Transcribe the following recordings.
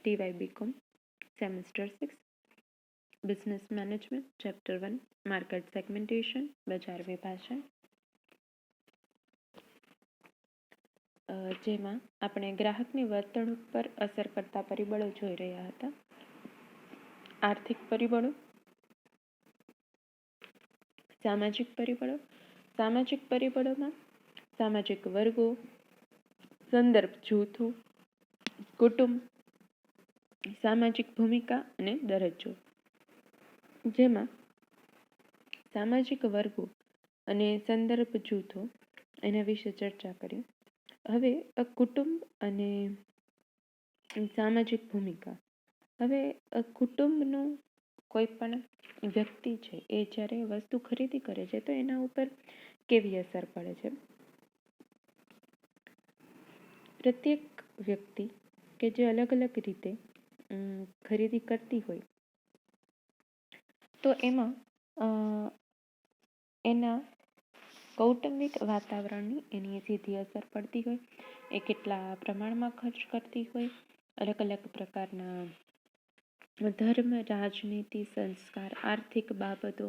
TY bcom sem-6 business management chapter 1 market segmentation બજાર વિભાજન, જેમાં આપણે ગ્રાહકની વર્તણૂક પર અસર કરતા પરિબળો જોઈ રહ્યા હતા. આર્થિક પરિબળો, સામાજિક પરિબળો. સામાજિક પરિબળોમાં સામાજિક વર્ગો, સંદર્ભ જૂથો, કુટુંબ, સામાજિક ભૂમિકા અને દરજ્જો. જેમાં સામાજિક વર્ગો અને સંદર્ભ જૂથો એના વિશે ચર્ચા કરી. હવે કુટુંબ અને સામાજિક ભૂમિકા. હવે કુટુંબનું કોઈ પણ વ્યક્તિ છે એ જ્યારે વસ્તુ ખરીદી કરે છે તો એના ઉપર કેવી અસર પડે છે. પ્રત્યેક વ્યક્તિ કે જે અલગ અલગ રીતે ખરીદી કરતી હોય તો એમાં એના કૌટુંબિક વાતાવરણની એની સીધી અસર પડતી હોય. એ કેટલા પ્રમાણમાં ખર્ચ કરતી હોય, અલગ અલગ પ્રકારના ધર્મ, રાજનીતિ, સંસ્કાર, આર્થિક બાબતો,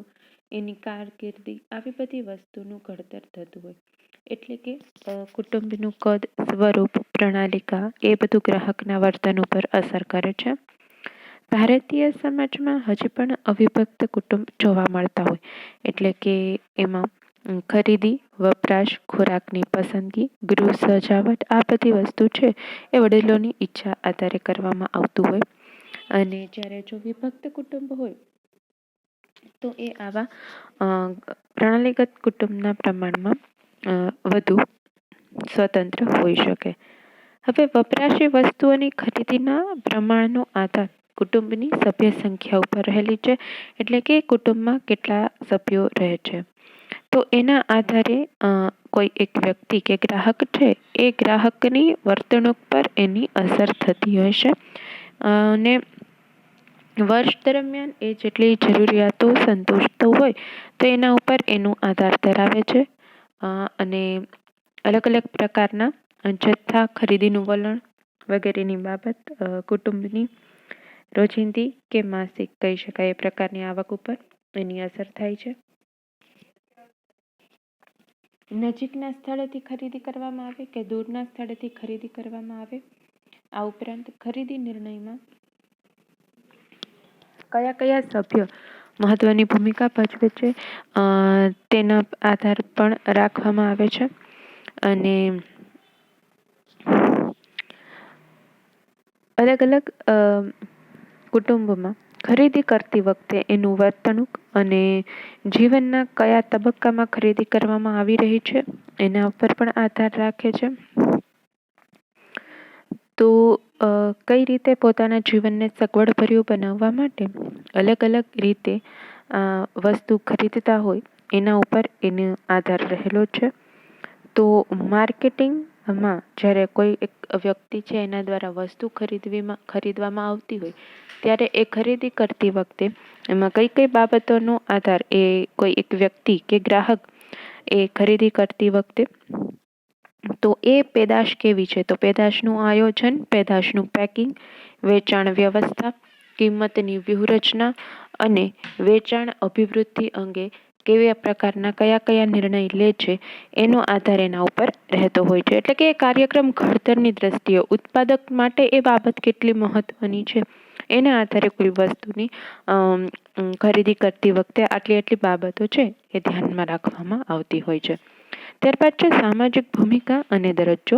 એની કારકિર્દી, આવી બધી વસ્તુનું ઘડતર થતું હોય. એટલે કે કુટુંબનું કદ, સ્વરૂપ, પ્રણાલિકા એ બધું ગ્રાહકના વર્તન ઉપર અસર કરે છે. ભારતીય સમાજમાં હજી પણ અવિભક્ત કુટુંબ જોવા મળતા હોય. એટલે કે એમાં ખરીદી, વપરાશ, ખોરાકની પસંદગી, ગૃહ સજાવટ, આ બધી વસ્તુ છે એ વડીલોની ઈચ્છા આધારે કરવામાં આવતું હોય. અને જ્યારે જો વિભક્ત કુટુંબ હોય તો એ આવા પ્રણાલીગત કુટુંબના પ્રમાણમાં વધુ સ્વતંત્ર હોઈ શકે. હવે વપરાશી વસ્તુઓની ખરીદીના પ્રમાણનો આધાર કુટુંબની સભ્ય સંખ્યા ઉપર રહેલી છે. એટલે કે કુટુંબમાં કેટલા સભ્યો રહે છે તો એના આધારે કોઈ એક વ્યક્તિ કે ગ્રાહક છે એ ગ્રાહકની વર્તણૂક પર એની અસર થતી હોય છે. અને વર્ષ દરમિયાન એ જેટલી જરૂરિયાતો સંતોષતો હોય તો એના ઉપર એનો આધાર ધરાવે છે. અને અલગ અલગ પ્રકારના જથ્થા, ખરીદીનું વલણ વગેરેની બાબત કુટુંબની રોજિંદી કે માસિક કહી શકાય એ પ્રકારની આવક ઉપર એની અસર થાય છે. નજીકના સ્થળેથી ખરીદી કરવામાં આવે કે દૂરના સ્થળેથી ખરીદી કરવામાં આવે. આ ઉપરાંત ખરીદી નિર્ણયમાં કયા કયા સભ્યો મહત્વની ભૂમિકા ભજવે છે તેના આધાર પણ રાખવામાં આવે છે. અને અલગ અલગ કુટુંબમાં ખરીદી કરતી વખતે એનું વર્તણૂક અને જીવનના કયા તબક્કામાં ખરીદી કરવામાં આવી રહી છે એના ઉપર પણ આધાર રાખે છે. તો કઈ રીતે પોતાના જીવનને સગવડભર્યું બનાવવા માટે અલગ અલગ રીતે વસ્તુ ખરીદતા હોય એના ઉપર એનો આધાર રહેલો છે. તો માર્કેટિંગમાં જ્યારે કોઈ એક વ્યક્તિ છે એના દ્વારા વસ્તુ ખરીદવામાં આવતી હોય ત્યારે એ ખરીદી કરતી વખતે એમાં કઈ કઈ બાબતોનો આધાર એ કોઈ એક વ્યક્તિ કે ગ્રાહક એ ખરીદી કરતી વખતે તો એ પેદાશ કેવી છે તો પેદાશનું આયોજન, પેદાશનું પેકિંગ, વેચાણ વ્યવસ્થા, કિંમતની વ્યૂહરચના અને વેચાણ અભિવૃદ્ધિ અંગે કેવા પ્રકારના કયા નિર્ણય લે છે એનો આધાર એના ઉપર રહેતો હોય છે. એટલે કે કાર્યક્રમ ઘડતરની દ્રષ્ટિએ ઉત્પાદક માટે એ બાબત કેટલી મહત્વની છે એના આધારે કોઈ વસ્તુની ખરીદી કરતી વખતે આટલી બાબતો છે એ ધ્યાનમાં રાખવામાં આવતી હોય છે. ત્યારબાદ છે સામાજિક ભૂમિકા અને દરજ્જો.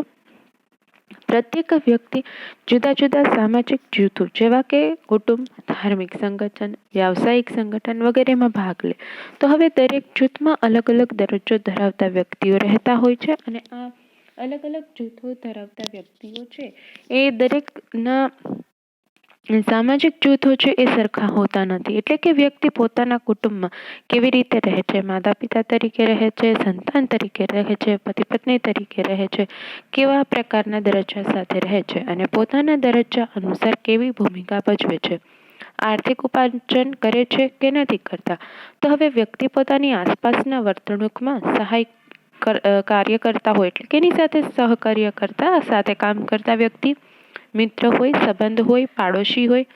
પ્રત્યેક વ્યક્તિ જુદા જુદા સામાજિક જૂથો જેવા કે કુટુંબ, ધાર્મિક સંગઠન, વ્યાવસાયિક સંગઠન વગેરેમાં ભાગ લે. તો હવે દરેક જૂથમાં અલગ અલગ દરજ્જો ધરાવતા વ્યક્તિઓ રહેતા હોય છે. અને આ અલગ અલગ જૂથો ધરાવતા વ્યક્તિઓ છે એ દરેકના સામાજિક જૂથો છે એ સરખા હોતા નથી. એટલે કે વ્યક્તિ પોતાના કુટુંબમાં કેવી રીતે રહે છે, માતા પિતા તરીકે રહે છે, સંતાન તરીકે રહે છે, પતિ પત્ની તરીકે રહે છે, કેવા પ્રકારના દરજ્જા સાથે રહે છે અને પોતાના દરજ્જા અનુસાર કેવી ભૂમિકા ભજવે છે, આર્થિક ઉપાર્જન કરે છે કે નથી કરતા. તો હવે વ્યક્તિ પોતાની આસપાસના વર્તણૂકમાં સહાય કાર્ય કરતા હોય એટલે કે એની સાથે સહકાર્ય કરતા સાથે કામ કરતા વ્યક્તિ મિત્ર હોય, સંબંધ હોય, પાડોશી હોય,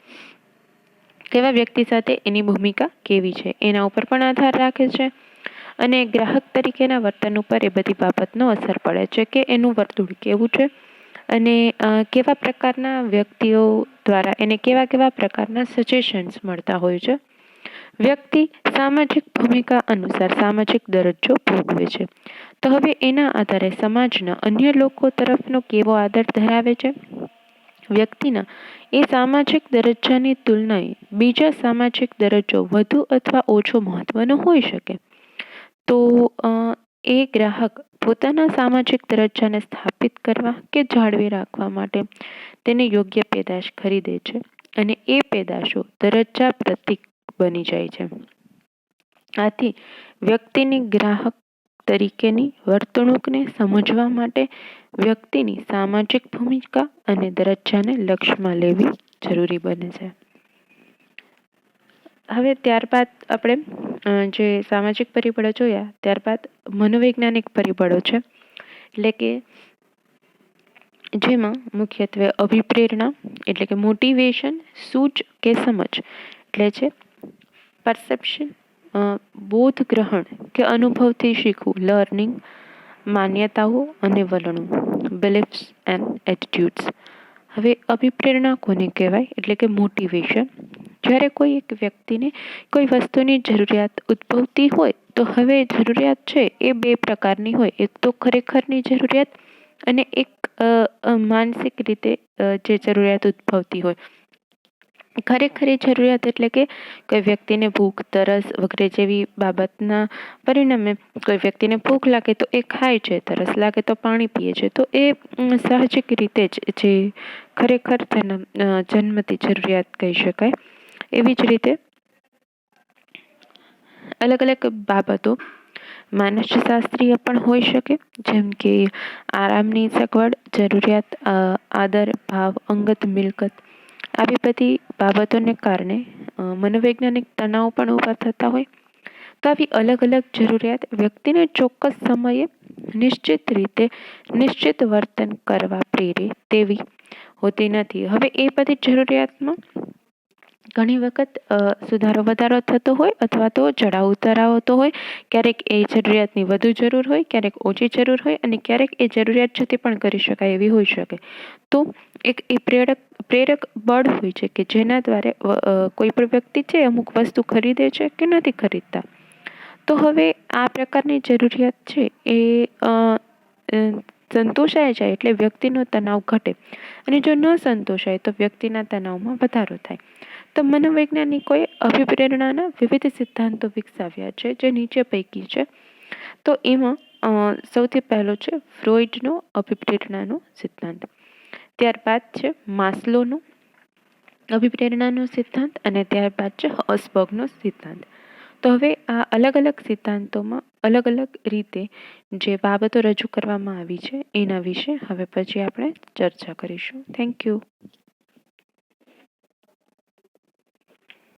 કેવા વ્યક્તિ સાથે એની ભૂમિકા કેવી છે એના ઉપર પણ આધાર રાખે છે. અને ગ્રાહક તરીકેના વર્તન ઉપર એ બધી બાબતનો અસર પડે છે કે એનું વર્તુળ કેવું છે અને કેવા પ્રકારના વ્યક્તિઓ દ્વારા એને કેવા કેવા પ્રકારના સજેશન્સ મળતા હોય છે. વ્યક્તિ સામાજિક ભૂમિકા અનુસાર સામાજિક દરજ્જો ભોગવે છે. તો હવે એના આધારે સમાજના અન્ય લોકો તરફનો કેવો આદર ધરાવે છે. વ્યક્તિના એ સામાજિક દરજ્જાની તુલનાએ બીજા સામાજિક દરજ્જો વધુ અથવા ઓછો મહત્વનો હોઈ શકે. તો એ ગ્રાહક પોતાના સામાજિક દરજ્જાને સ્થાપિત કરવા કે જાળવી રાખવા માટે તેને યોગ્ય પેદાશ ખરીદે છે અને એ પેદાશો દરજ્જા પ્રતીક બની જાય છે. આથી વ્યક્તિની ગ્રાહક તરીકેની વર્તણૂકને સમજવા માટે વ્યક્તિની સામાજિક ભૂમિકા અને દરજ્જાને લક્ષ્યમાં લેવી જરૂરી બને છે. હવે ત્યારબાદ આપણે જે સામાજિક પરિબળો જોયા, ત્યારબાદ મનોવૈજ્ઞાનિક પરિબળો છે, એટલે કે જેમાં મુખ્યત્વે અભિપ્રેરણા એટલે કે મોટિવેશન, સૂચ કે સમજ એટલે છે પરસેપ્શન, બોધ ગ્રહણ કે અનુભવથી શીખવું લર્નિંગ, માન્યતાઓ અને વલણો બિલીફ્સ એન્ડ એટીટ્યુડ્સ. હવે અભિપ્રેરણા કોને કહેવાય એટલે કે મોટિવેશન. જ્યારે કોઈ એક વ્યક્તિને કોઈ વસ્તુની જરૂરિયાત ઉદ્ભવતી હોય તો હવે જરૂરિયાત છે એ બે પ્રકારની હોય. એક તો ખરેખરની જરૂરિયાત અને એક માનસિક રીતે જે જરૂરિયાત ઉદ્ભવતી હોય. ખરેખરી જરૂરિયાત એટલે કે કોઈ વ્યક્તિને ભૂખ, તરસ વગેરે જેવી બાબતના પરિણામે કોઈ વ્યક્તિને ભૂખ લાગે તો એ ખાય છે, તરસ લાગે તો પાણી પીએ છે. તો એ સાહજિક રીતે જ જે ખરેખર જન્મતી જરૂરિયાત કહી શકાય. એવી જ રીતે અલગ અલગ બાબતો માનસશાસ્ત્રીય પણ હોઈ શકે, જેમ કે આરામની સગવડ, જરૂરિયાત, આદર ભાવ, અંગત મિલકત. આવી બધી બાબતોને કારણે મનોવૈજ્ઞાનિક તણાવ પણ ઊભા થતા હોય. તો આવી અલગ અલગ જરૂરિયાત વ્યક્તિને ચોક્કસ સમયે નિશ્ચિત રીતે નિશ્ચિત વર્તન કરવા પ્રેરે તેવી હોતી નથી. હવે એ બધી જરૂરિયાતમાં ઘણી વખત સુધારો વધારો થતો હોય અથવા તો ચઢાવ ઉતાર આવતો હોય. ક્યારેક એ જરૂરિયાતની વધુ જરૂર હોય, ક્યારેક ઓછી જરૂર હોય અને ક્યારેક એ જરૂરિયાત જતી પણ કરી શકાય એવી હોઈ શકે. તો એક એ પ્રેરક બળ હોય છે કે જેના દ્વારા કોઈ પણ વ્યક્તિ છે અમુક વસ્તુ ખરીદે છે કે નથી ખરીદતા. તો હવે આ પ્રકારની જરૂરિયાત છે એ સંતોષાય જાય એટલે વ્યક્તિનો તણાવ ઘટે અને જો ન સંતોષાય તો વ્યક્તિના તણાવમાં વધારો થાય. તો મનોવૈજ્ઞાનિકોએ અભિપ્રેરણાના વિવિધ સિદ્ધાંતો વિકસાવ્યા છે જે નીચે પૈકી છે. તો એમાં સૌથી પહેલો છે ફ્રોઈડનો અભિપ્રેરણાનો સિદ્ધાંત. ત્યારબાદ છે માસ્લોનો અભિપ્રેરણાનો સિદ્ધાંત અને ત્યારબાદ છે હર્સબર્ગનો સિદ્ધાંત. તો હવે આ અલગ અલગ સિદ્ધાંતોમાં અલગ અલગ રીતે જે બાબતો રજૂ કરવામાં આવી છે એના વિશે હવે પછી આપણે ચર્ચા કરીશું. Thank you.